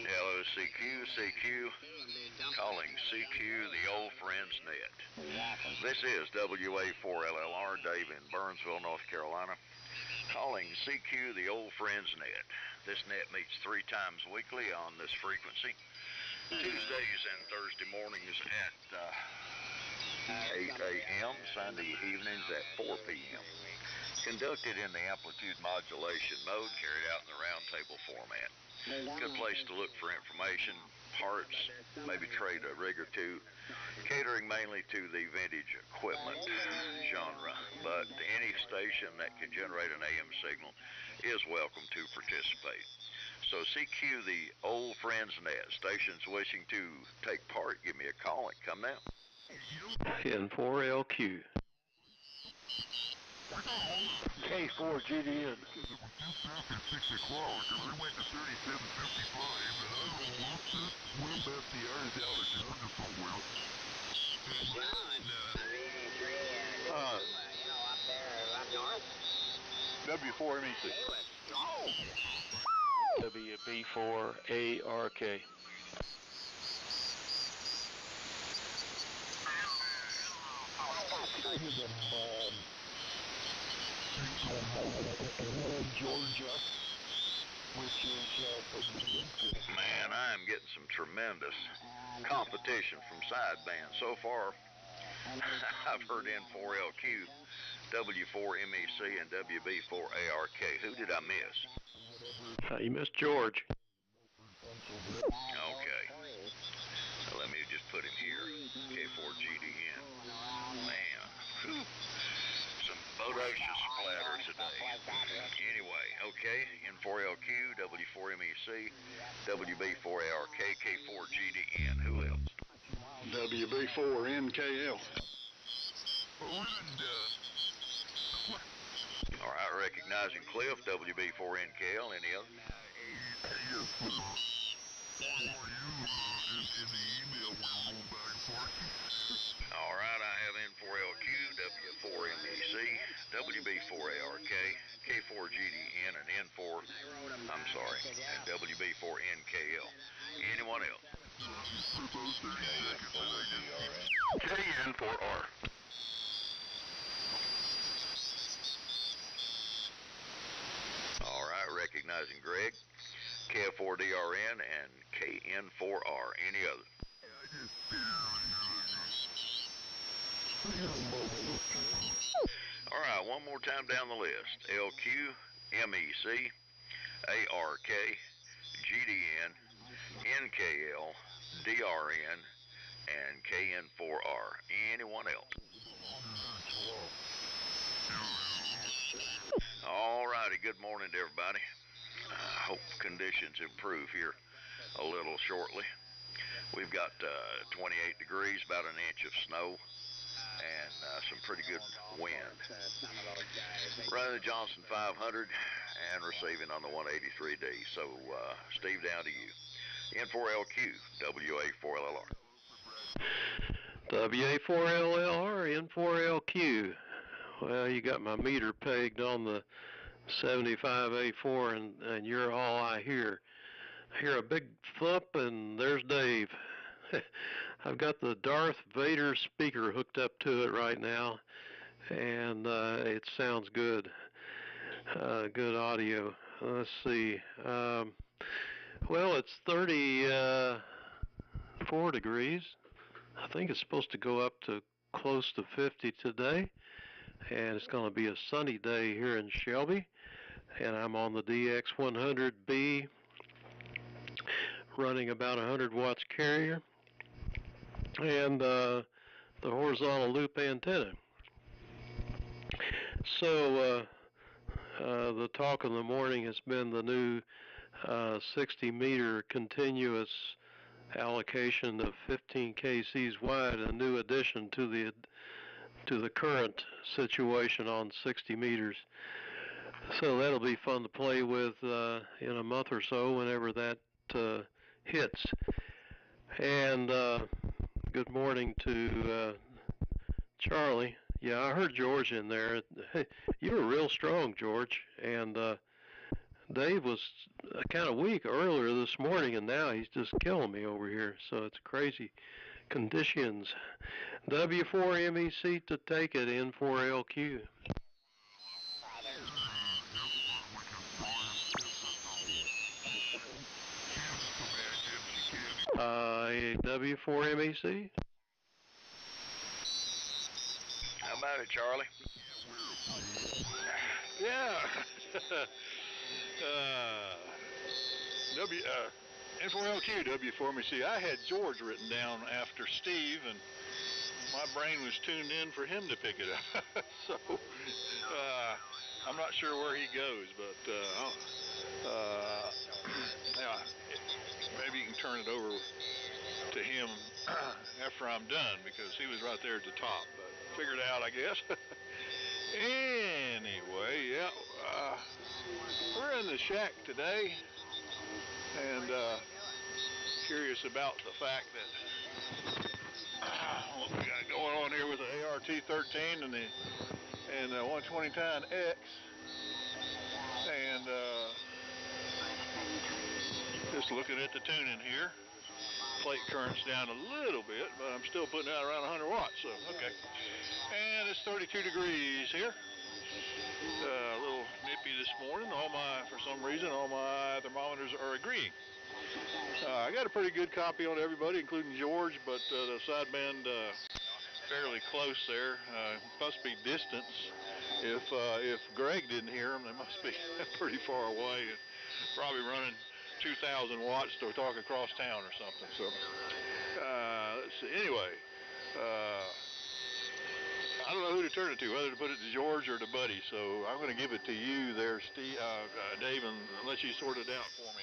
Hello, CQ, calling CQ, the old friend's net. This is WA4LLR, Dave in Burnsville, North Carolina, calling CQ, the old friend's net. This net meets 3 times weekly on this frequency, Tuesdays and Thursday mornings at 8 a.m., Sunday evenings at 4 p.m. Conducted in the Amplitude Modulation mode, carried out in the roundtable format. Good place to look for information, parts, maybe trade a rig or two, catering mainly to the vintage equipment genre, but any station that can generate an AM signal is welcome to participate. So CQ, the old friend's net. Stations wishing to take part, give me a call and come now. N4LQ. K4GDN. After 6 o'clock, we went to 3755, and I don't know where about the hours out of Georgia somewhere. Up there, up north. W4MEC. WB4ARK. Georgia, which is Man, I am getting some tremendous competition from sidebands so far. I've heard N4LQ, W4MEC, and WB4ARK. Who did I miss? You missed George. Okay. So let me just put him here. K4GDN. Man. Whew. Some bodacious splatter today. Anyway, okay. N4LQ, W4MEC, WB4ARK, K4GDN. Who else? WB4NKL. All right, recognizing Cliff, WB4NKL. Any other? in the email when we're going back and forth. All right, I have N4LQ, W4MEC, WB4ARK, K4GDN, and and WB4NKL. Anyone else? KN4R. All right, recognizing Greg, KF4DRN, and KN4R. Any other? All right, one more time down the list. LQ, MEC, ARK, GDN, NKL, DRN, and KN4R. Anyone else? All righty, good morning to everybody. I hope conditions improve here a little shortly. We've got 28 degrees, about an inch of snow, and some pretty good wind. Running the Johnson 500 and receiving on the 183D. So, Steve, down to you. N4LQ, WA4LLR. WA4LLR, N4LQ. Well, you got my meter pegged on the 75A4, and you're all I hear. I hear a big thump, and there's Dave. I've got the Darth Vader speaker hooked up to it right now, and it sounds good. Good audio. Let's see. Well, it's 34 degrees. I think it's supposed to go up to close to 50 today, and it's going to be a sunny day here in Shelby, and I'm on the DX100B, running about 100 watts carrier, and the horizontal loop antenna. So the talk of the morning has been the new 60 meter continuous allocation of 15 kcs wide, a new addition to the current situation on 60 meters. So that'll be fun to play with in a month or so whenever that hits. And good morning to Charlie. Yeah, I heard George in there. You were real strong, George. And Dave was kind of weak earlier this morning, and now he's just killing me over here. So it's crazy conditions. W4MEC to take it, N4LQ. W4MEC. How about it, Charlie? Yeah. N4LQ, W4MEC. I had George written down after Steve, and my brain was tuned in for him to pick it up. So I'm not sure where he goes, but yeah, maybe you can turn it over to him after I'm done, because he was right there at the top. But figured out, I guess. Anyway, yeah, we're in the shack today, and curious about the fact that what we got going on here with the ART-13 and the 129X, and just looking at the tuning here. Plate current's down a little bit, but I'm still putting out around 100 watts, so okay. And it's 32 degrees here. A little nippy this morning. For some reason, all my thermometers are agreeing. I got a pretty good copy on everybody, including George, but the sideband fairly close there. Must be distance. If Greg didn't hear them, they must be pretty far away. Probably running 2,000 watts to talk across town or something. So let's see. Anyway, I don't know who to turn it to, whether to put it to George or to Buddy. So I'm going to give it to you there, Steve, Dave, and let you sort it out for me.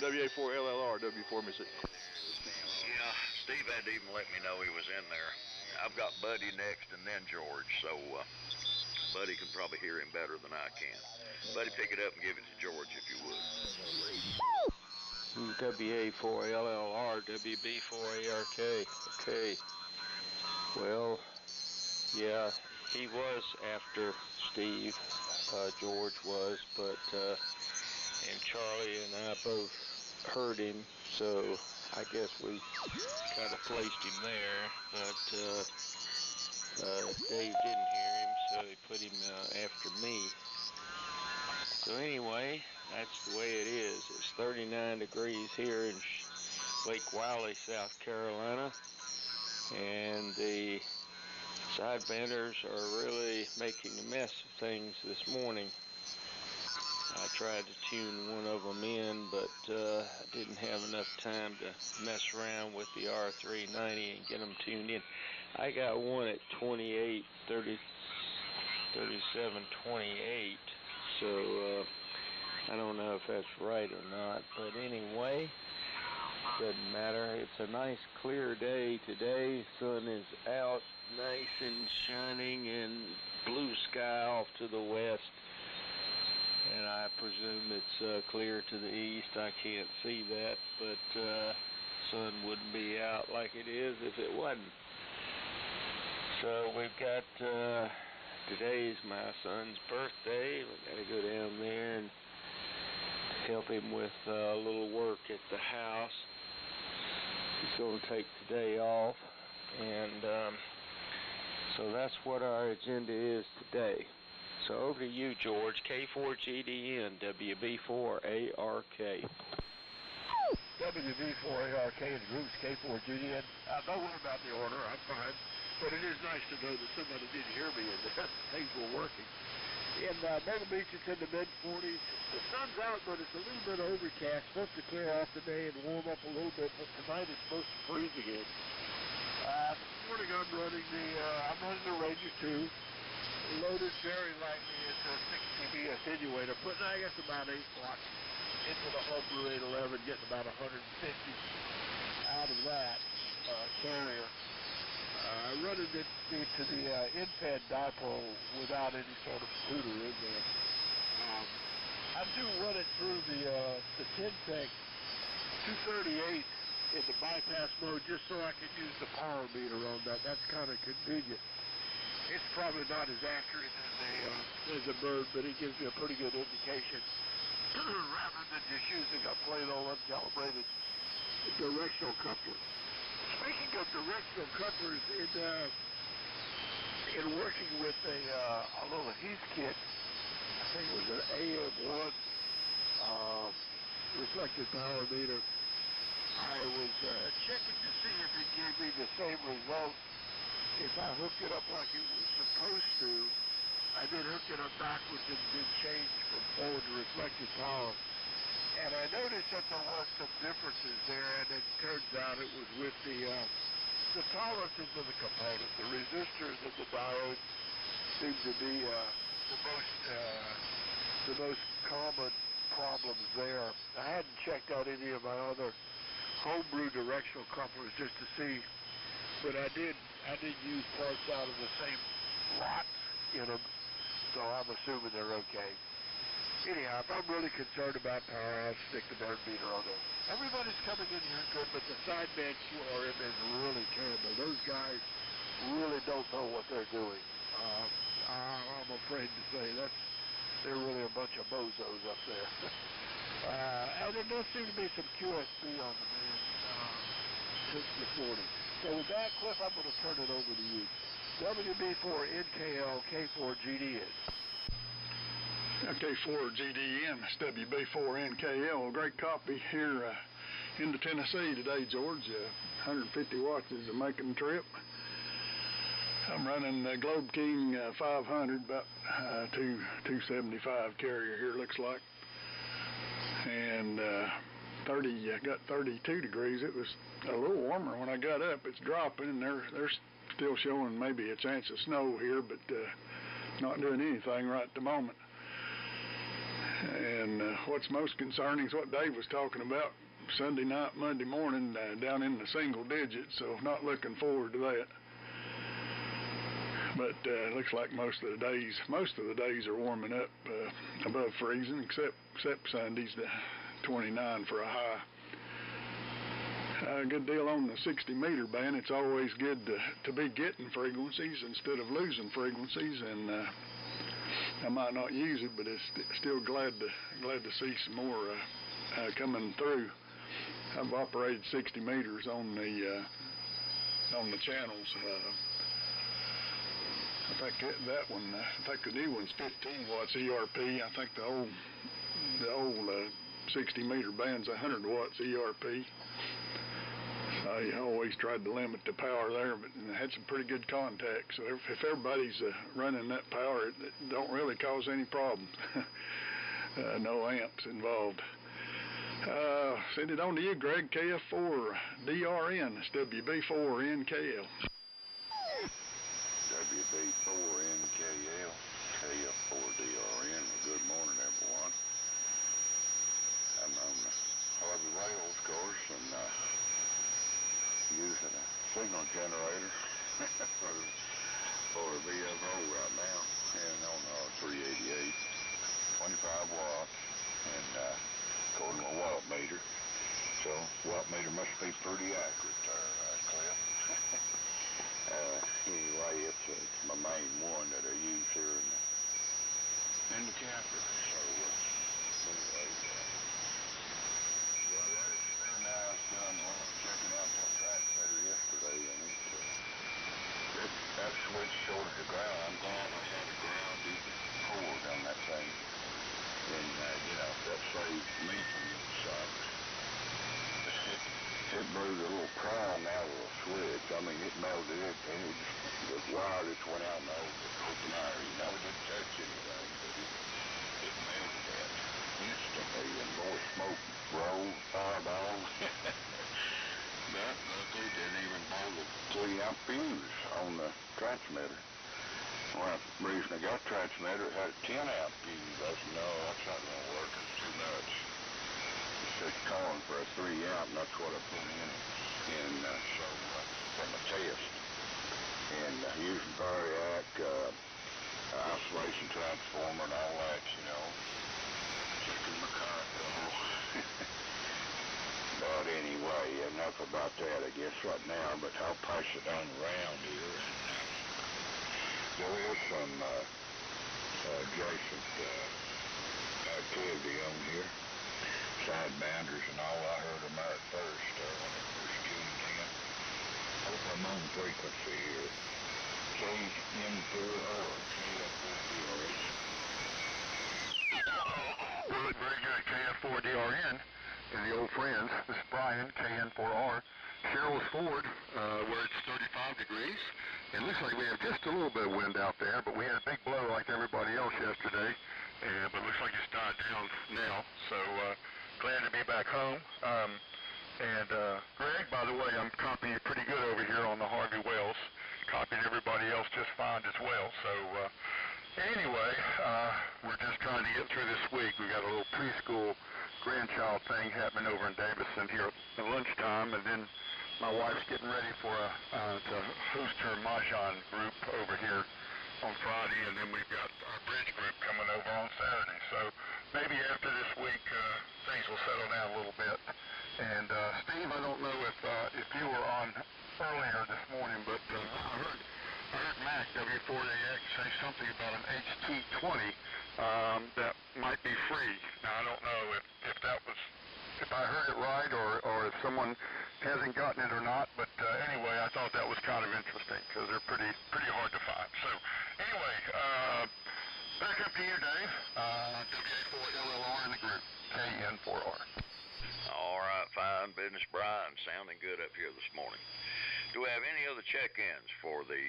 WA4LLR, W4MEC. Yeah, Steve had to even let me know he was in there. I've got Buddy next and then George, so Buddy can probably hear him better than I can. Buddy, pick it up and give it to George if you would. WA4LLR, WB4ARK. Okay. Well, yeah, he was after Steve, George was, but, and Charlie and I both heard him, so I guess we kind of placed him there, but, Dave didn't hear him, so he put him after me. So anyway, that's the way it is. It's 39 degrees here in Lake Wylie, South Carolina, and the sidebanders are really making a mess of things this morning. I tried to tune one of them in, but I didn't have enough time to mess around with the R390 and get them tuned in. I got one at 28, 30, 37, 28, so I don't know if that's right or not, but anyway, doesn't matter. It's a nice clear day today. Sun is out, nice and shining, and blue sky off to the west. And I presume it's clear to the east. I can't see that, but sun wouldn't be out like it is if it wasn't. So we've got, today's my son's birthday. We've got to go down there and help him with a little work at the house. He's going to take today off, and so that's what our agenda is today. So over to you, George. K4GDN, WB4ARK. WB4ARK and groups K4GDN. Don't worry about the order, I'm fine. But it is nice to know that somebody did hear me and that things were working. In Myrtle Beach, it's in the mid-40s. The sun's out, but it's a little bit overcast. Supposed to clear off today and warm up a little bit, but tonight it's supposed to freeze again. This morning I'm running the Ranger 2. Loaded very lightly into a 60B attenuator, putting, I guess, about 8 watts into the Homebrew 811, getting about 150 out of that carrier. Running it to the in-fed dipole without any sort of tutor in there. I do run it through the Tintec 238 in the bypass mode just so I can use the power meter on that. That's kind of convenient. It's probably not as accurate as a bird, but it gives me a pretty good indication rather than just using a plain old uncalibrated directional coupler. Speaking of directional couplers, in working with a little Heath kit, I think it was an AM1 reflected power meter, I was checking to see if it gave me the same result if I hooked it up like it was supposed to. I then hooked it up backwards and did change from forward to reflected power. And I noticed that there was some differences there, and it turns out it was with the tolerances of the component. The resistors and the diodes seem to be the most common problems there. I hadn't checked out any of my other homebrew directional couplers just to see, but I did use parts out of the same lot in them, so I'm assuming they're okay. Anyhow, if I'm really concerned about power, I'll stick the burn meter on it. Everybody's coming in here good, but the sideband QRM is really terrible. Those guys really don't know what they're doing. I'm afraid to say they're really a bunch of bozos up there. And there does seem to be some QSB on the band since the 40s. So with that, Cliff, I'm going to turn it over to you. WB4NKL K4GDN. K4GDN, it's WB4NKL, great copy here into Tennessee today, George. 150 watts is a making the trip. I'm running the Globe King 500, about 275 carrier here, looks like. And got 32 degrees. It was a little warmer when I got up. It's dropping, and they're still showing maybe a chance of snow here, but not doing anything right at the moment. And what's most concerning is what Dave was talking about Sunday night, Monday morning, down in the single digits, so not looking forward to that. But it looks like most of the days are warming up above freezing, except Sunday's the 29 for a high. a good deal on the 60-meter band. It's always good to be getting frequencies instead of losing frequencies, and I might not use it, but it's still glad to see some more coming through. I've operated 60 meters on the channels. I think that one, I think the new one's 15 watts ERP. I think the old 60-meter band's 100 watts ERP. I always tried to limit the power there, but I had some pretty good contacts. So if everybody's running that power, it don't really cause any problems. No amps involved. Send it on to you, Greg. KF4DRN. It's WB4NKL. WB4NKL, KF4DRN. Good morning, everyone. I'm on the Harvey Rails course and using a signal generator for a VFO right now, and on our 388, 25 watts, and according to a watt meter. So watt meter must be pretty accurate there, Cliff. Anyway, it's my main one that I use here in the camper. So anyway, well, that's very nice. Checking out that transmitter yesterday, and that switch short of the ground. I'm glad I had a grounded cord on that thing, and that saves me from getting shocked. It blew the little prime out of the switch. I mean, it melted it, and the wire just went out in the open air. It didn't touch anything, but it melted that instantly, and boy, smoke rolled, fireball. That luckily didn't even blow the 3-amp fuse on the transmitter. Well, the reason I got the transmitter, it had a 10-amp fuse. I said, no, that's not going to work. It's too much. It's calling for a 3-amp, and that's what I put in it. And so from a test, and using variac, isolation transformer, and all that, checking my current level. But anyway, enough about that, I guess, right now. But I'll pass it on around here. And there is some adjacent activity on here. Sidebanders and all. I heard them out first when I first tuned in. Hope I'm on frequency here. KN4R. Well, very good. KF4DRN and the old friends. This is Brian, KN4R. Cheryl's Ford, where it's 35 degrees. It looks like we have just a little bit of wind out there, but we had a big blow like everybody else yesterday. But it looks like it's died down now. So, glad to be back home. Greg, by the way, I'm copying you pretty good over here on the Harvey Wells. Copying everybody else just fine as well. So anyway, we're just trying to get through this week. We got a little preschool grandchild thing happening over in Davison here at lunchtime, and then my wife's getting ready for to host her Mahjong group over here on Friday, and then we've got our bridge group coming over on Saturday. So maybe after this week, things will settle down a little bit. And Steve, I don't know if you were on earlier this morning, but I heard Mac W4AX say something about an HT20 that might be free. Now I don't know if I heard it right or if someone hasn't gotten it or not, but anyway, I thought that was kind of interesting because they're pretty hard to find. So anyway, back up to you, Dave. WA4LLR in the group, KN4R. All right, fine business, Brian. Sounding good up here this morning. Do we have any other check-ins for the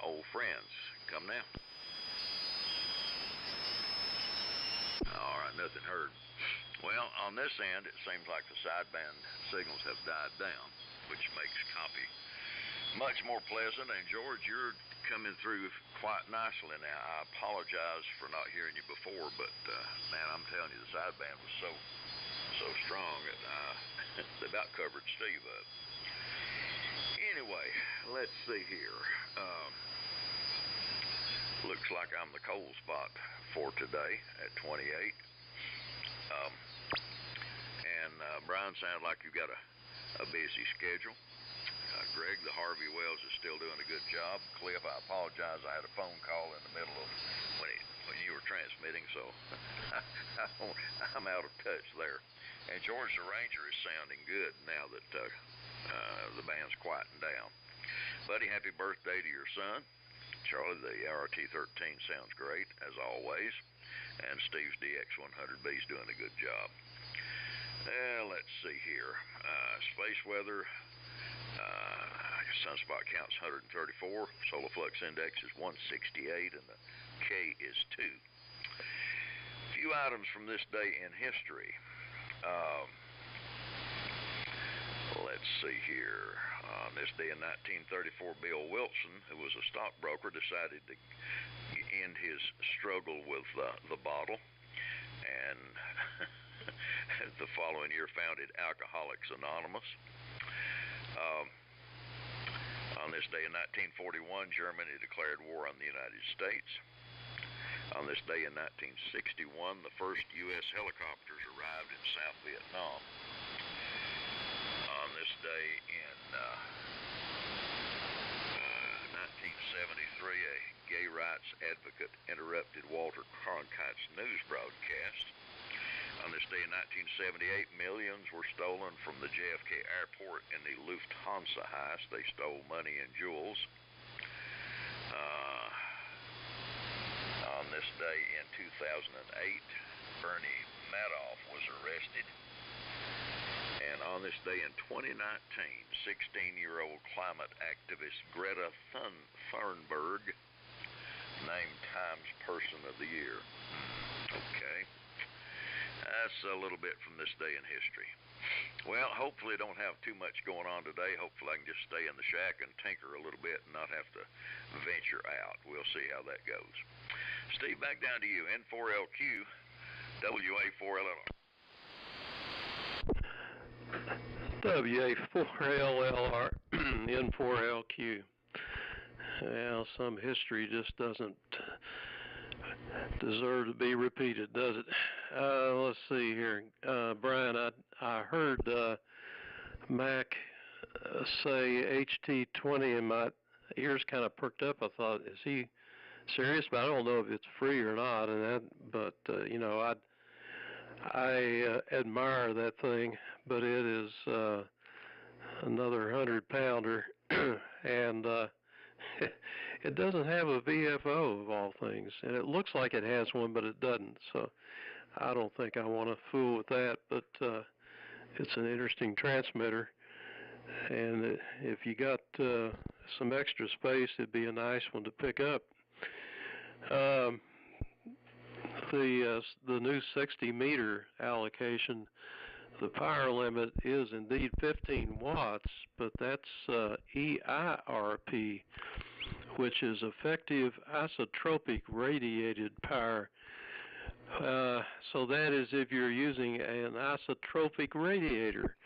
old friends? Come now. All right, nothing heard. Well, on this end, it seems like the sideband signals have died down, which makes copy much more pleasant. And George, you're coming through quite nicely now. I apologize for not hearing you before, but man, I'm telling you, the sideband was so strong that they about covered Steve up. Anyway, let's see here. Looks like I'm the cold spot for today at 28. And Brian, sounds like you got a a busy schedule. Greg, the Harvey Wells is still doing a good job. Cliff, I apologize. I had a phone call in the middle of when you were transmitting, so I'm out of touch there. And George the Ranger is sounding good now that the band's quieting down. Buddy, happy birthday to your son. Charlie, the RT-13 sounds great, as always. And Steve's DX-100B is doing a good job. Let's see here. Space weather. Sunspot count's 134. Solar flux index is 168, and the K is 2. Few items from this day in history. Let's see here. On this day in 1934, Bill Wilson, who was a stockbroker, decided to end his struggle with the bottle, and the following year founded Alcoholics Anonymous. On this day in 1941, Germany declared war on the United States. On this day in 1961, the first U.S. helicopters arrived in South Vietnam. On this day in 1973, a gay rights advocate interrupted Walter Cronkite's news broadcast. On this day in 1978, millions were stolen from the JFK airport in the Lufthansa heist. They stole money and jewels. On this day in 2008, Bernie Madoff was arrested. And on this day in 2019, 16-year-old climate activist Greta Thunberg named Times Person of the Year. Okay. That's a little bit from this day in history. Well, hopefully I don't have too much going on today. Hopefully I can just stay in the shack and tinker a little bit and not have to venture out. We'll see how that goes. Steve, back down to you. N4LQ, WA4LLR, N4LQ. Well, some history just doesn't deserve to be repeated, does it? Let's see here. Brian, I heard Mac say HT20 and my ears kind of perked up. I thought, is he serious? But I don't know if it's free or not. You know, I admire that thing, but it is another 100-pounder, and it doesn't have a VFO of all things, and it looks like it has one, but it doesn't. So I don't think I want to fool with that, but it's an interesting transmitter, and if you got some extra space, it'd be a nice one to pick up. The new 60-meter allocation, the power limit is indeed 15 watts, but that's EIRP, which is effective isotropic radiated power. So that is if you're using an isotropic radiator,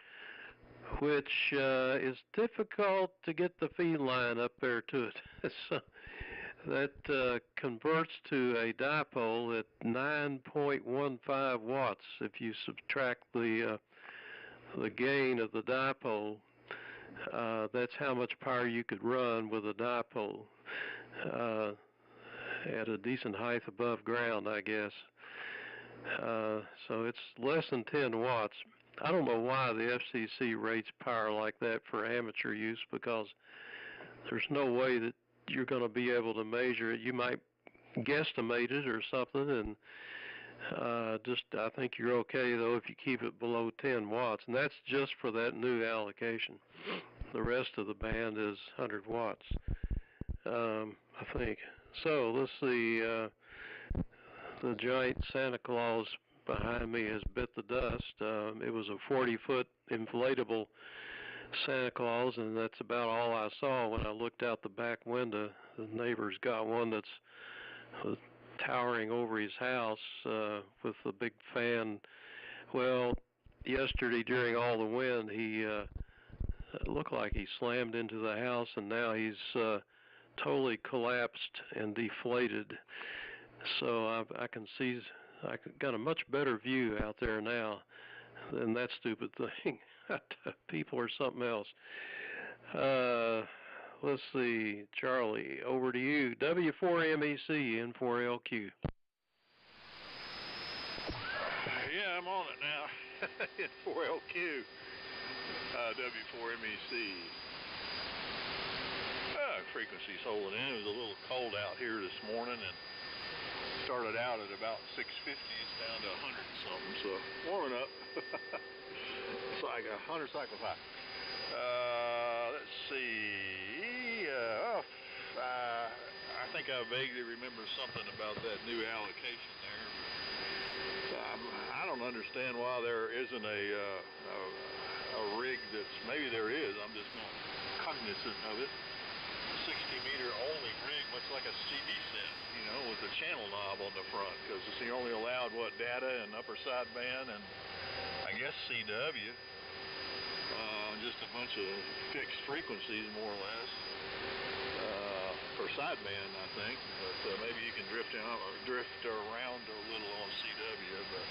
which is difficult to get the feed line up there to it. So that converts to a dipole at 9.15 watts. If you subtract the gain of the dipole, that's how much power you could run with a dipole at a decent height above ground, I guess. So it's less than 10 watts. I don't know why the FCC rates power like that for amateur use, because there's no way that you're going to be able to measure it. You might guesstimate it or something, and I think you're okay, though, if you keep it below 10 watts, and that's just for that new allocation. The rest of the band is 100 watts, I think. So let's see, the giant Santa Claus behind me has bit the dust. It was a 40-foot inflatable Santa Claus, and that's about all I saw when I looked out the back window. The neighbor's got one that's towering over his house with a big fan. Well, yesterday during all the wind, he it looked like he slammed into the house, and now he's totally collapsed and deflated. So I can see, I got a much better view out there now than that stupid thing. People are something else. Let's see, Charlie, over to you. W4MEC, N4LQ. Yeah, I'm on it now. N4LQ, W4MEC. Frequency's holding in. It was a little cold out here this morning, and started out at about 650. It's down to 100 and something, so warming up. It's like 100 cycles high. Let's see. I think I vaguely remember something about that new allocation there. I don't understand why there isn't a rig that's, maybe there is, I'm just not cognizant of it. 60-meter only rig, much like a CD set, you know, with the channel knob on the front, because it's the only allowed, data and upper sideband and I guess CW. Just a bunch of fixed frequencies, more or less, for sideband, I think. But maybe you can drift around a little on CW, but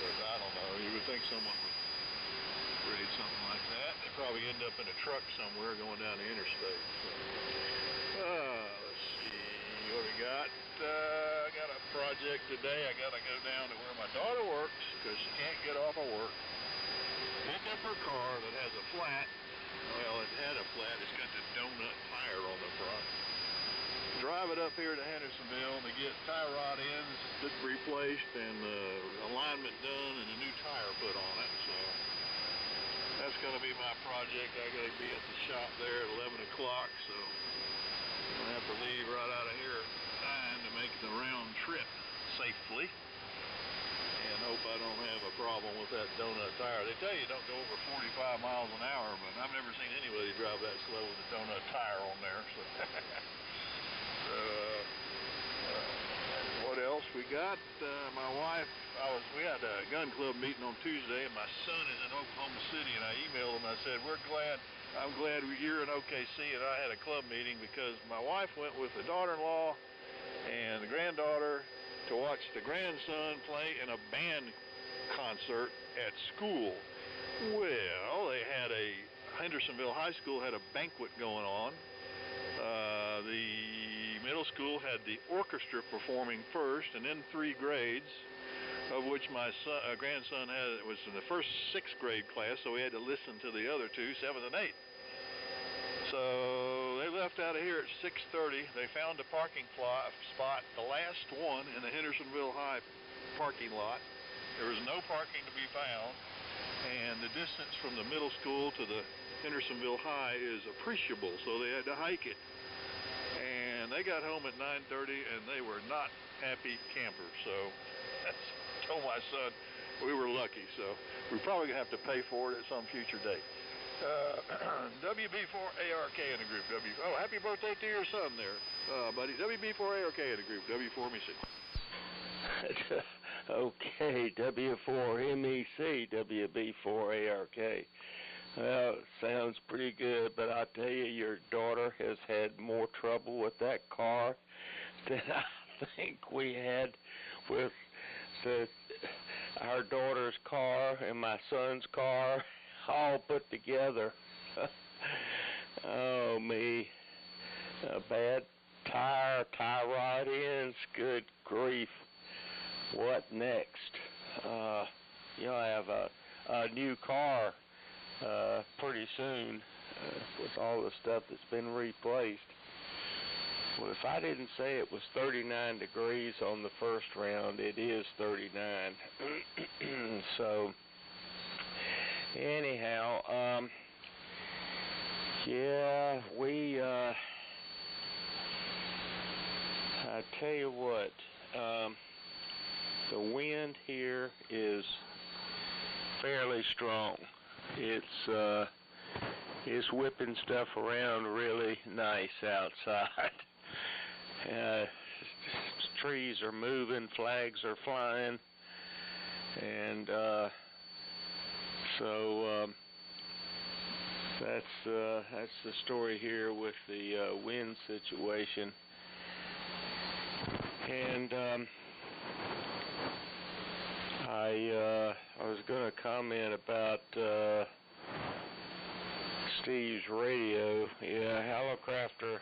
I don't know. You would think someone would read something like that. They'd probably end up in a truck somewhere going down the interstate. So, let's see what we got. I got a project today. I got to go down to where my daughter works because she can't get off of work. Pick up her car that has a flat. Well, it had a flat. It's got the donut tire on the front. Drive it up here to Hendersonville to get tie rod ends replaced and alignment done and a new tire put on it. So that's going to be my project. I got to be at the shop there at 11 o'clock. So I'm going to have to leave right out of here at 9 to make the round trip safely. And hope I don't have a problem with that donut tire. They tell you don't go over 45 miles an hour, but I've never seen anybody drive that slow with a donut tire on there. So, what else we got? My wife, we had a gun club meeting on Tuesday, and my son is in Oklahoma City, and I emailed him. I said, I'm glad you're in OKC, and I had a club meeting because my wife went with the daughter-in-law and the granddaughter to watch the grandson play in a band concert at school. Well, Hendersonville High School had a banquet going on. The middle school had the orchestra performing first, and then 3 grades, of which my grandson was in the first 6th grade class, so we had to listen to the other 2, 7th and 8th. So they left out of here at 6:30. They found a parking spot, the last one in the Hendersonville High parking lot. There was no parking to be found, and the distance from the middle school to the Hendersonville High is appreciable, so they had to hike it. And they got home at 9:30, and they were not happy campers. So I told my son we were lucky, so we're probably going to have to pay for it at some future date. WB4ARK in the group. Oh, happy birthday to your son there, buddy. WB4ARK in the group. W4MEC. Okay, W4MEC, WB4ARK. Well, sounds pretty good, but I tell you, your daughter has had more trouble with that car than I think we had with our daughter's car and my son's car all put together. Oh, me. A bad tie rod ends, good grief. What next? You'll have a new car pretty soon with all the stuff that's been replaced. Well, if I didn't say it was 39 degrees on the first round, it is 39. So, anyhow, yeah, I tell you what, the wind here is fairly strong. It's whipping stuff around really nice outside. Trees are moving, flags are flying, and so that's the story here with the wind situation. And I was going to comment about Steve's radio. Yeah, Halocrafter,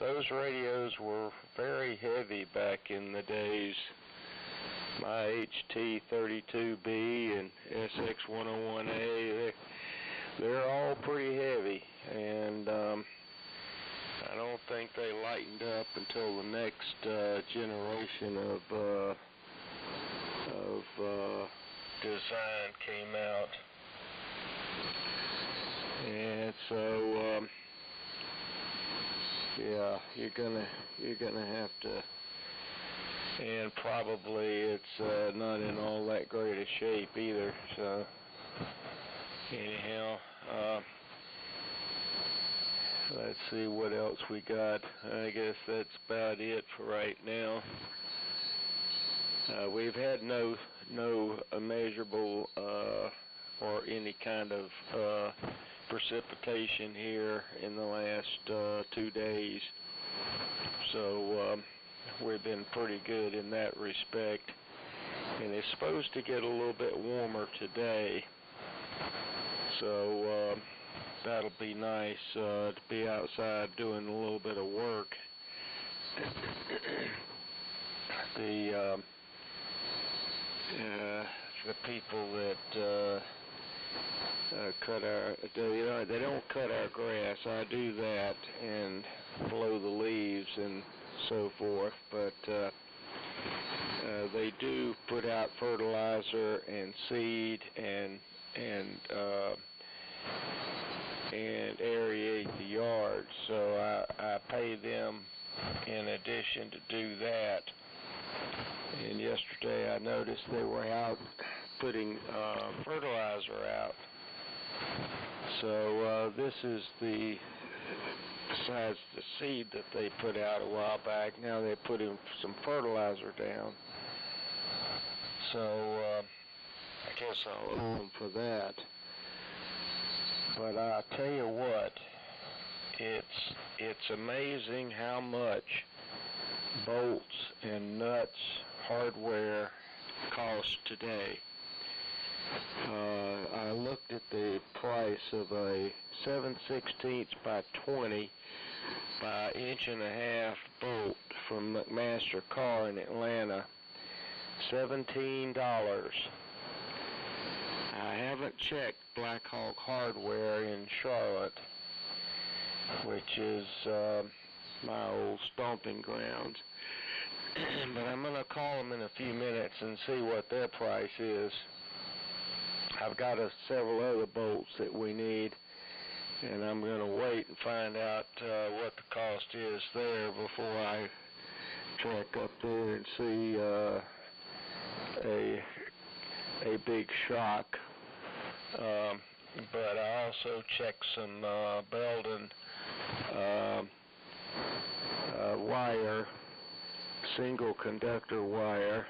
those radios were very heavy back in the days. My HT32B and SX101A, they're all pretty heavy, and I don't think they lightened up until the next generation of design came out. And so yeah, you're gonna have to, and probably it's not in all that great a shape either. So anyhow, let's see what else we got. I guess that's about it for right now. We've had no measurable or any kind of precipitation here in the last 2 days, so we've been pretty good in that respect. And it's supposed to get a little bit warmer today, so that'll be nice to be outside doing a little bit of work. The people that cut our, they don't cut our grass. I do that and blow the leaves and so forth, but they do put out fertilizer and seed and aerate the yard. So I pay them in addition to do that. And yesterday I noticed they were out putting fertilizer out. So this is besides the seed that they put out a while back, now they're putting some fertilizer down. So I guess I'll owe them for that. But I'll tell you what, it's amazing how much bolts and nuts hardware costs today. I looked at the price of a 7/16 by 20 by 1.5" bolt from McMaster Car in Atlanta, $17. I haven't checked Black Hawk Hardware in Charlotte, which is my old stomping grounds. But I'm going to call them in a few minutes and see what their price is. I've got several other bolts that we need, and I'm going to wait and find out what the cost is there before I track up there and see a big shock. But I also checked some Belden wire, single conductor wire,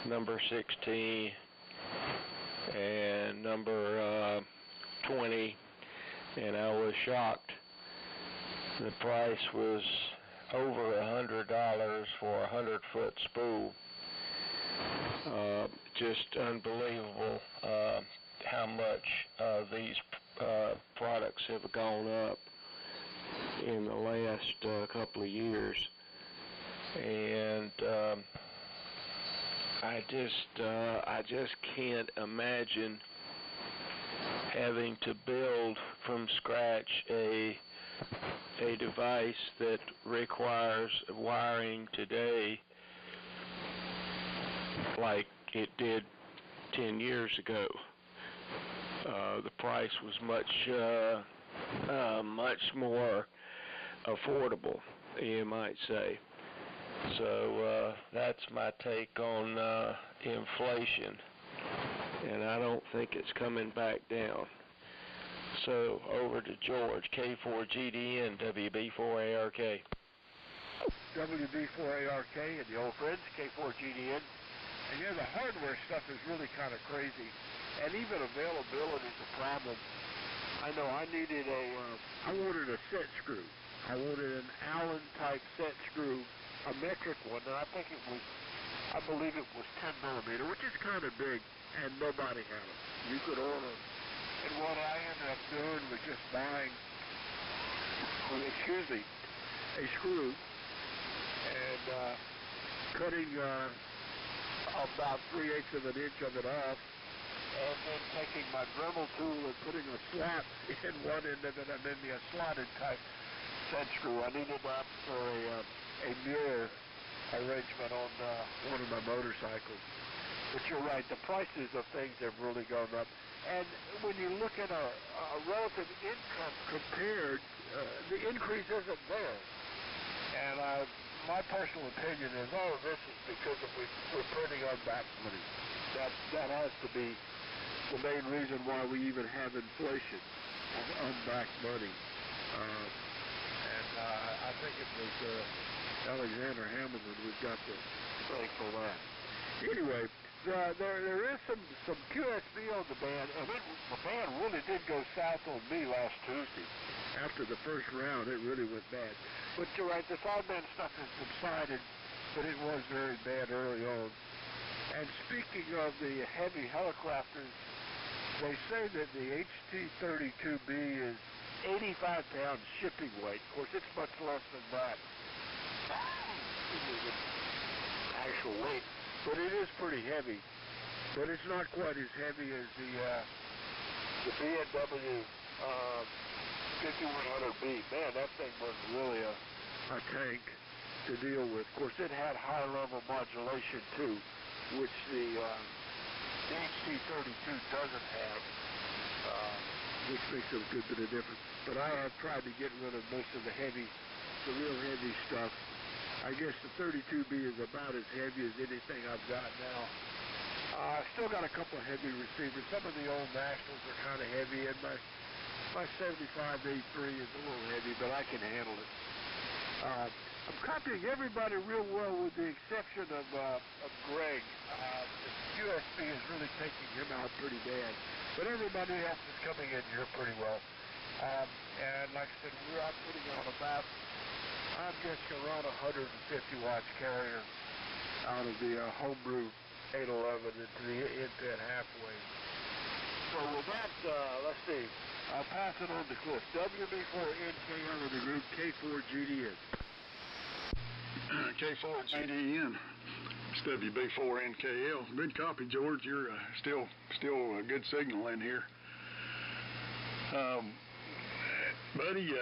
number 16 and number 20, and I was shocked. The price was over $100 for a 100-foot spool. Just unbelievable how much these products have gone up in the last couple of years. And I just can't imagine having to build from scratch a device that requires wiring today like it did 10 years ago. The price was much more affordable, you might say. So that's my take on inflation, and I don't think it's coming back down. So over to George, K4GDN, WB4ARK. WB4ARK and the old friends, K4GDN. And yeah, the hardware stuff is really kind of crazy, and even availability is a problem. I know I needed I wanted a set screw. I wanted an Allen type set screw, a metric one, and I think it was I believe it was 10 millimeter, which is kind of big, and nobody had them. You could order them. And what I ended up doing was just buying, a screw and cutting about 3/8 of an inch of it off, and then taking my Dremel tool and putting a slot in one end of it, and then a slotted type set screw. I needed that for a mirror arrangement on one of my motorcycles. But you're right, the prices of things have really gone up. And when you look at a relative income compared, the increase isn't there. And my personal opinion is, this is because we're printing unbacked money. That has to be the main reason why we even have inflation of unbacked money. I think it was Alexander Hamilton who's got the say for that. Anyway, there is some QSB on the band, and the band really did go south on me last Tuesday. After the first round, it really went bad. But you're right, the sideband stuff has subsided, but it was very bad early on. And speaking of the heavy helicopters, they say that the HT-32B is 85 pounds shipping weight. Of course, it's much less than that. Actual weight. But it is pretty heavy. But it's not quite as heavy as the B&W 5100B. Man, that thing was really a tank to deal with. Of course, it had high-level modulation, too, which the HT-32 doesn't have, which makes a good bit of difference. But I have tried to get rid of most of the real heavy stuff. I guess the 32B is about as heavy as anything I've got now. I still got a couple of heavy receivers. Some of the old Nationals are kind of heavy, and my 75-83 is a little heavy, but I can handle it. I'm copying everybody real well with the exception of Greg. The USB is really taking him out pretty bad, but everybody else is coming in here pretty well. And like I said, I'm putting on I'm guessing around 150 watts carrier out of the homebrew 811 into the in-pit halfway. So with that, let's see. I'll pass it on to Cliff. WB4NKL in the group, K4GDN. K4GDN. It's WB4NKL. Good copy, George. You're still a good signal in here. Buddy,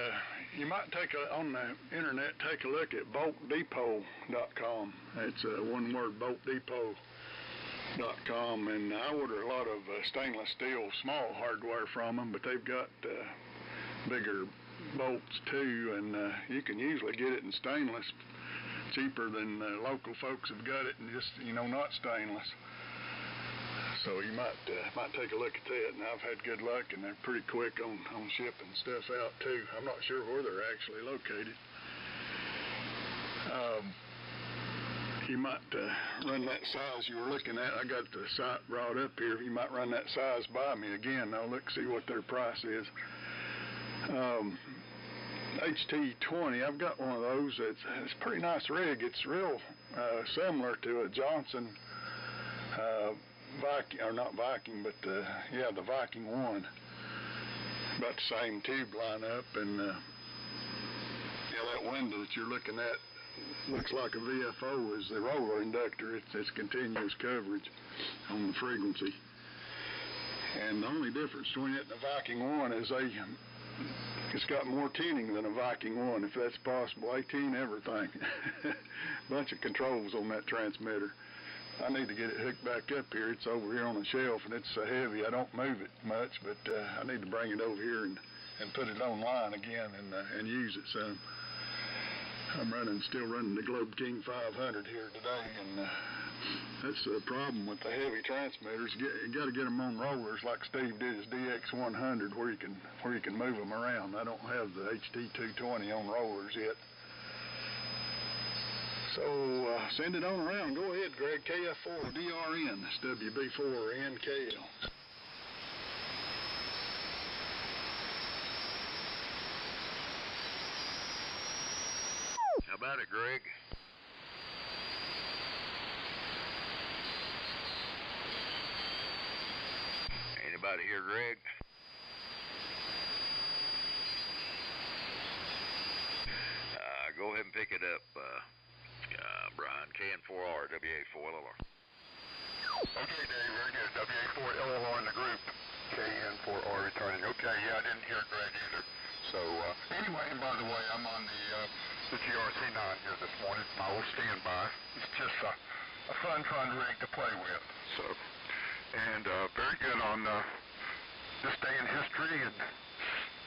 you might on the internet, take a look at boltdepot.com. It's one word, boltdepot.com, and I order a lot of stainless steel small hardware from them, but they've got bigger bolts too, and you can usually get it in stainless cheaper than local folks have got it, and just not stainless. So you might take a look at that, and I've had good luck, and they're pretty quick on shipping stuff out too. I'm not sure where they're actually located. You might run that size you were looking at. I got the site brought up here. You might run that size by me again. I'll look see what their price is. HT20, I've got one of those. It's a pretty nice rig. It's real similar to a Johnson Viking, or not Viking, but the Viking 1. About the same tube lineup, and that window that you're looking at looks like a VFO is the roller inductor. It's continuous coverage on the frequency. And the only difference between it and the Viking 1 is it's got more tuning than a Viking 1, if that's possible. 18 everything. Bunch of controls on that transmitter. I need to get it hooked back up here. It's over here on the shelf, and it's so heavy I don't move it much, but I need to bring it over here and put it online again and use it some. I'm still running the Globe King 500 here today, and that's the problem with the heavy transmitters. You got to get them on rollers like Steve did his DX100, where you can move them around. I don't have the HT220 on rollers yet. So send it on around. Go ahead, Greg. KF4DRN. That's WB4NKL. How about it, Greg? Anybody here, Greg? Go ahead and pick it up, Brian. KN4R, WA4LLR. Okay, Dave, very good. WA4LLR in the group. KN4R returning. Okay, yeah, I didn't hear Greg either. So, anyway, and by the way, I'm on the GRC9 here this morning. My old standby. It's just a fun rig to play with. So, and very good on this day in history and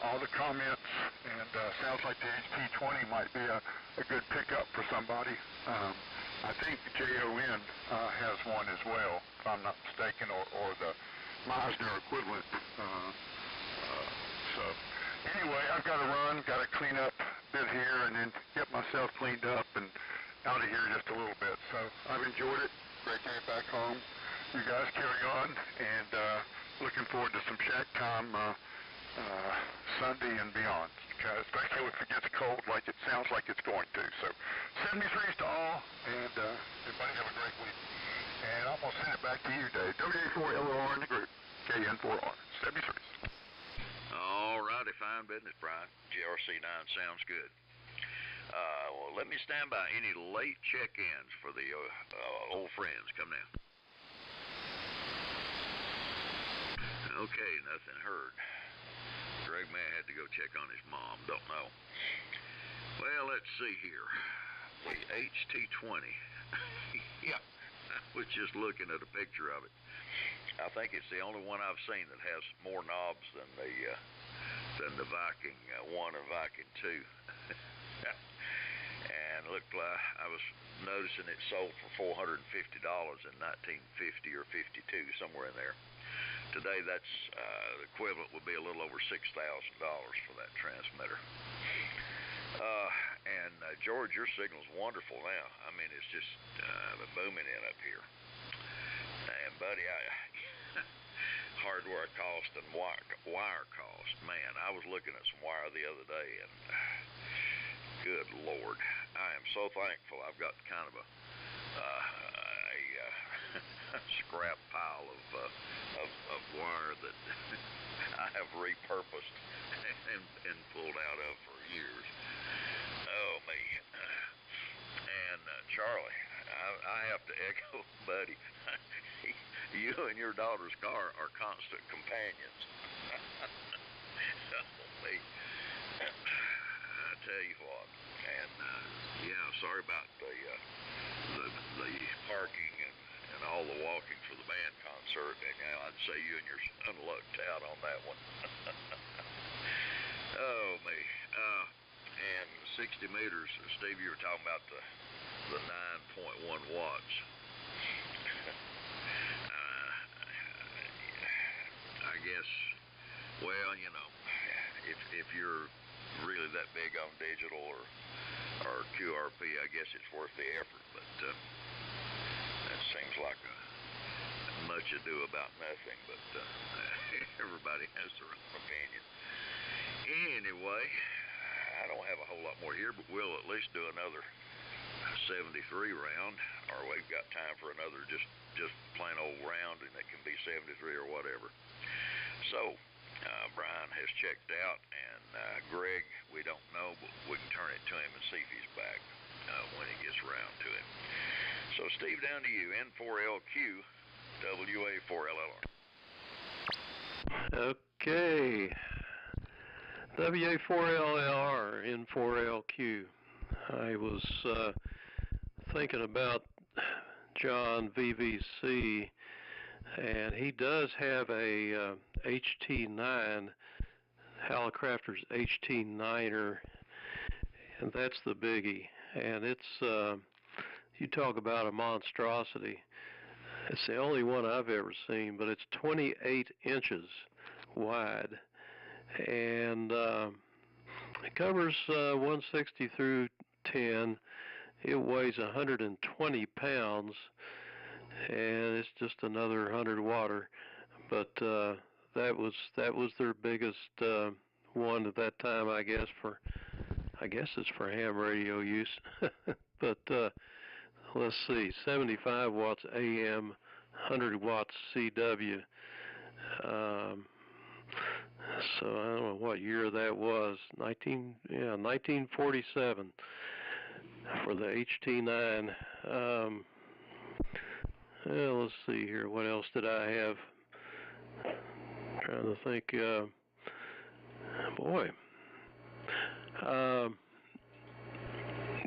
all the comments, and sounds like the HT20 might be a good pickup for somebody. I think JON has one as well, if I'm not mistaken, or the Meisner equivalent. So anyway, I've got to run, got to clean up a bit here, and then get myself cleaned up and out of here just a little bit. So I've enjoyed it. Great day back home. You guys carry on, and looking forward to some shack time Sunday and beyond, especially if it gets cold like it sounds like it's going to. So 73s to all, and everybody have a great week. And I'm going to send it back to you, Dave. WA4LLR in the group, KN4R, 73s. All righty, fine business, Brian. GRC9 sounds good. Well, let me stand by any late check-ins for the old friends. Come now. Okay, nothing heard. Greg may have had to go check on his mom, don't know. Well, let's see here. The HT20. Yeah, I was just looking at a picture of it. I think it's the only one I've seen that has more knobs than the Viking 1 or Viking 2. And looked like I was noticing it sold for $450 in 1950 or 52, somewhere in there. Today, that's the equivalent would be a little over $6,000 for that transmitter. And George, your signal's wonderful now. I mean, it's just booming in up here. And buddy, hardware cost and wire cost. Man, I was looking at some wire the other day, and good Lord, I am so thankful I've got kind of a scrap pile of wire that I have repurposed and pulled out of for years. Oh me. And Charlie, I have to echo, buddy, you and your daughter's car are constant companions. Oh me. I tell you what, and yeah, sorry about the parking and all the walking for the band concert. And I'd say you and your son lucked out on that one. Oh me. And 60 meters, Steve, you were talking about the 9.1 watts. I guess, well, you know, if you're really that big on digital or QRP, I guess it's worth the effort, but that seems like much ado about nothing, but everybody has their own opinion. Anyway, I don't have a whole lot more here, but we'll at least do another 73 round, or we've got time for another just plain old round, and it can be 73 or whatever. So, Brian has checked out, and Greg, we don't know, but we can turn it to him and see if he's back when he gets around to it. So, Steve, down to you, N4LQ, WA4LLR. Okay. WA4LLR, N4LQ. I was thinking about John VVC, and he does have a HT9, Hallicrafter's HT9er, and that's the biggie. And it's, you talk about a monstrosity. It's the only one I've ever seen, but it's 28 inches wide, and it covers 160 through 10. It weighs 120 pounds, and it's just another 100 water. But that was their biggest one at that time, I guess it's for ham radio use. But let's see, 75 watts AM, 100 watts CW. So I don't know what year that was. 1947 for the HT9. Let's see here. What else did I have? Trying to think. Boy.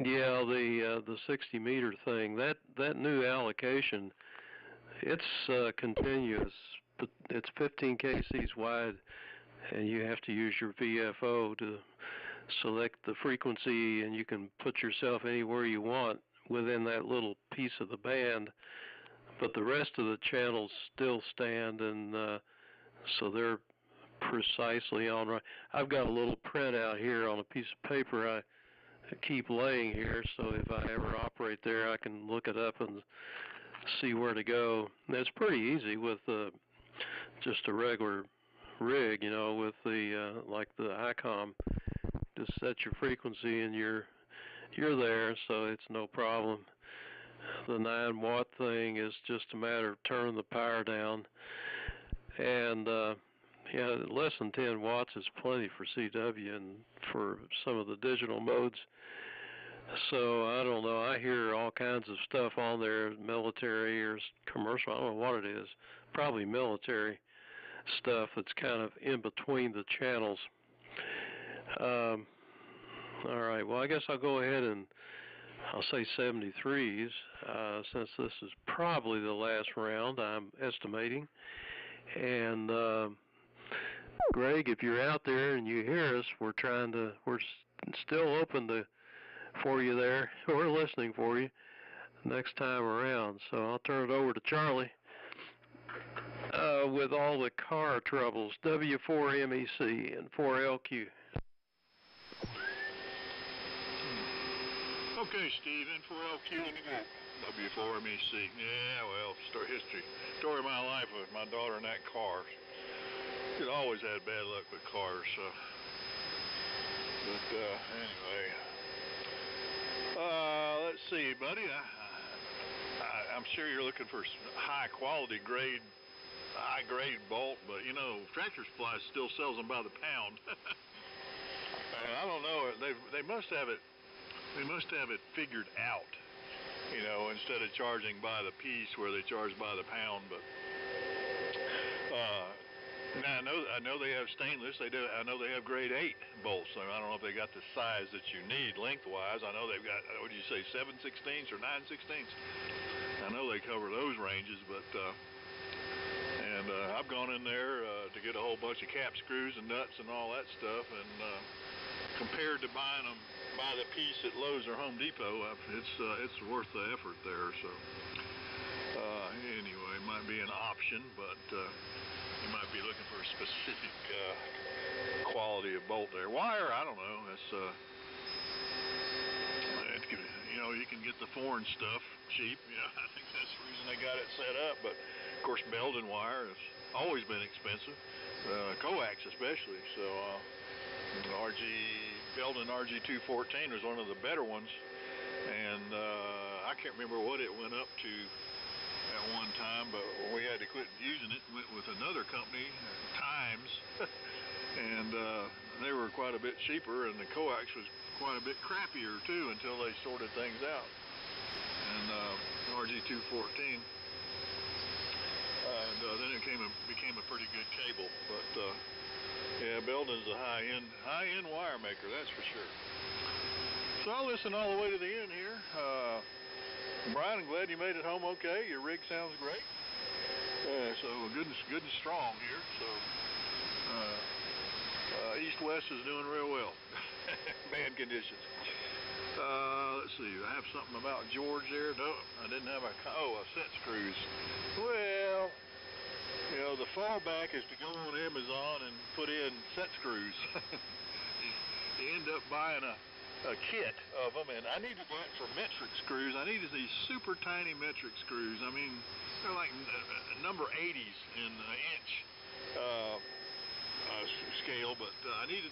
Yeah, the 60 meter thing. That new allocation. It's continuous. But it's 15 kcs wide, and you have to use your VFO to select the frequency, and you can put yourself anywhere you want within that little piece of the band. But the rest of the channels still stand, and so they're precisely on right. I've got a little printout here on a piece of paper I keep laying here, so if I ever operate there, I can look it up and see where to go. And it's pretty easy with just a regular rig, you know, with the like the ICOM. Just set your frequency and you're there, so it's no problem. The 9 watt thing is just a matter of turning the power down, and yeah, less than 10 watts is plenty for CW and for some of the digital modes. So I don't know. I hear all kinds of stuff on there, military or commercial. I don't know what it is. Probably military stuff that's kind of in between the channels. All right. Well, I guess I'll go ahead and I'll say 73s since this is probably the last round, I'm estimating. And Greg, if you're out there and you hear us, we're still open for you there. We're listening for you next time around. So I'll turn it over to Charlie with all the car troubles, W4MEC and 4LQ. Okay, Steve, N4LQ in the group. W4MEC. Yeah, well, story of my life with my daughter in that car. She'd always had bad luck with cars, so. But anyway, let's see, buddy. I'm sure you're looking for high grade bolt, but you know, Tractor Supply still sells them by the pound. And I don't know. They must have it. They must have it figured out, you know, instead of charging by the piece where they charge by the pound. But now I know they have stainless. They do. I know they have grade 8 bolts. So I don't know if they got the size that you need lengthwise. I know they've got, what did you say, 7/16 or 9/16? I know they cover those ranges, but I've gone in there to get a whole bunch of cap screws and nuts and all that stuff, and compared to buying them by the piece at Lowe's or Home Depot, it's worth the effort there. So anyway, it might be an option, but you might be looking for a specific quality of bolt there. Wire, I don't know. You know, you can get the foreign stuff cheap. You know, I think that's the reason they got it set up. But of course, Belden wire has always been expensive, coax especially. So Belden RG214 was one of the better ones, and I can't remember what it went up to at one time, but we had to quit using it. Went with another company, Times, and they were quite a bit cheaper, and the coax was quite a bit crappier too until they sorted things out. And RG214, and then it became a pretty good cable. But yeah, Belden's a high-end wire maker, that's for sure. So I'll listen all the way to the end here. Brian, I'm glad you made it home okay. Your rig sounds great. So good and strong here. So east-west is doing real well. Bad conditions. Let's see. I have something about George there. No, I didn't have a set screws. Well, you know, the fallback is to go on Amazon and put in set screws. You end up buying a kit of them, and I needed that for metric screws. I needed these super tiny metric screws. I mean, they're like number 80s in an inch scale, but I needed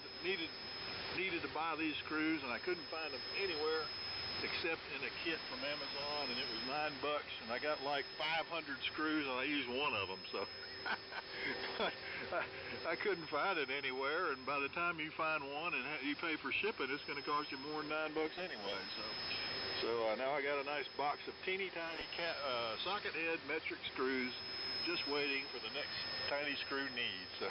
to buy these screws, and I couldn't find them anywhere except in a kit from Amazon, and it was $9, and I got like 500 screws, and I used one of them. So, but I couldn't find it anywhere, and by the time you find one and you pay for shipping, it's going to cost you more than $9 anyway. So now I got a nice box of teeny tiny socket head metric screws, just waiting for the next tiny screw need. So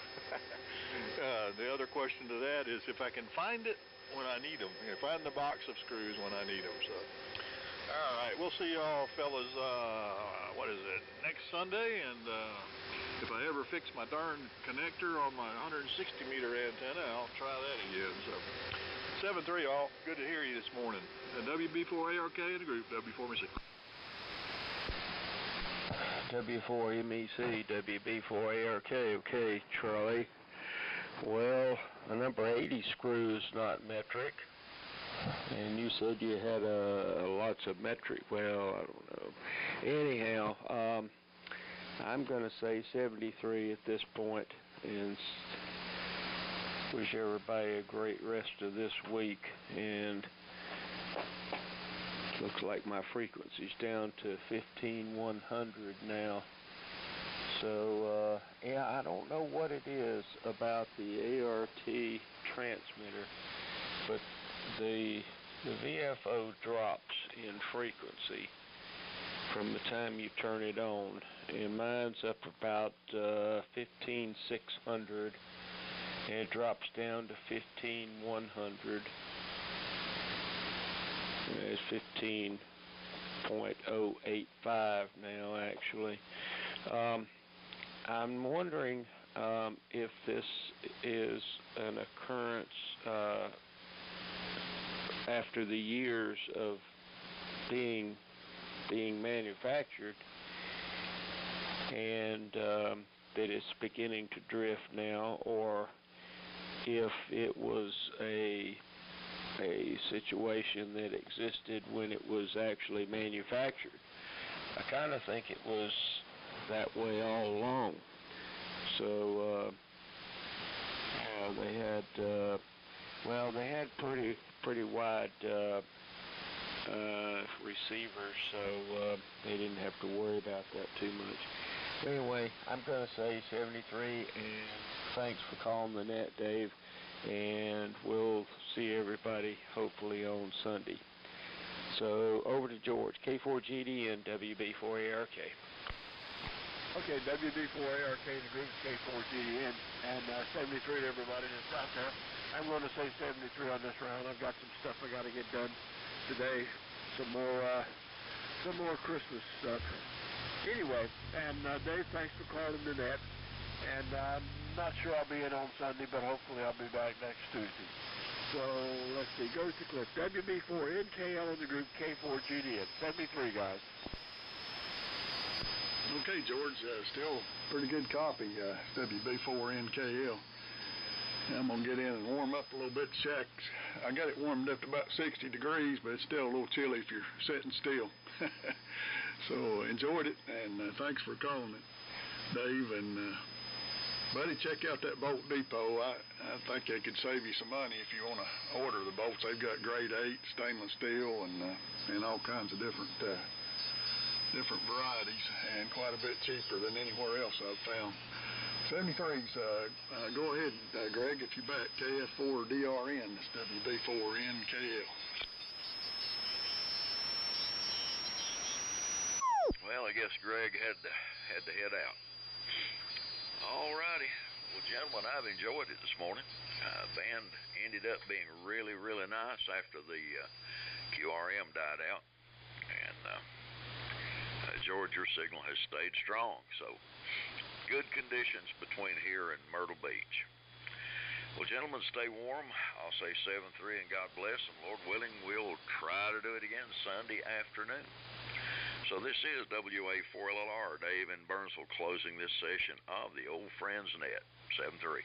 the other question to that is if I can find it when I need them, find the box of screws when I need them. So. All right, we'll see y'all fellas, what is it, next Sunday, and if I ever fix my darn connector on my 160 meter antenna, I'll try that again. So 7-3 all, good to hear you this morning. WB4ARK in the group, W4MEC. W4MEC, WB4ARK, okay, Charlie. Well, a number 80 screw is not metric. And you said you had lots of metric. Well, I don't know. Anyhow, I'm going to say 73 at this point, and wish everybody a great rest of this week. And looks like my frequency's down to 15100 now. So, yeah, I don't know what it is about the ART transmitter, but the VFO drops in frequency from the time you turn it on, and mine's up about 15600, and it drops down to 15100. It's 15.085 now, actually. I'm wondering if this is an occurrence after the years of being manufactured, and that it's beginning to drift now, or if it was a situation that existed when it was actually manufactured. I kind of think it was that way all along. So they had pretty wide receivers, so they didn't have to worry about that too much. Anyway, I'm going to say 73, and thanks for calling the net, Dave, and we'll see everybody hopefully on Sunday. So over to George, K4GD and WB4ARK. Okay, WB4ARK in the group, K4GDN, and 73 to everybody that's out there. I'm going to say 73 on this round. I've got some stuff I got to get done today, some more Christmas stuff. Anyway, and Dave, thanks for calling the net, and I'm not sure I'll be in on Sunday, but hopefully I'll be back next Tuesday. So let's see, goes to Cliff. WB4NKL in the group, K4GDN. 73, guys. Okay, George, still pretty good copy, WB4NKL. I'm going to get in and warm up a little bit. Shack, I got it warmed up to about 60 degrees, but it's still a little chilly if you're sitting still. So enjoyed it, and thanks for calling it, Dave. And buddy, check out that bolt depot. I think they could save you some money if you want to order the bolts. They've got grade 8 stainless steel and all kinds of different varieties, and quite a bit cheaper than anywhere else I've found. 73's, go ahead, Greg, if you're back. KF4DRN, it's WB4NKL. Well, I guess Greg had to head out. All righty. Well, gentlemen, I've enjoyed it this morning. Band ended up being really, really nice after the QRM died out. And George, your signal has stayed strong. So good conditions between here and Myrtle Beach. Well, gentlemen, stay warm. I'll say 7-3 and God bless. And Lord willing, we'll try to do it again Sunday afternoon. So this is WA4LLR, Dave in Burnsville, closing this session of the Old Friends Net, 7-3.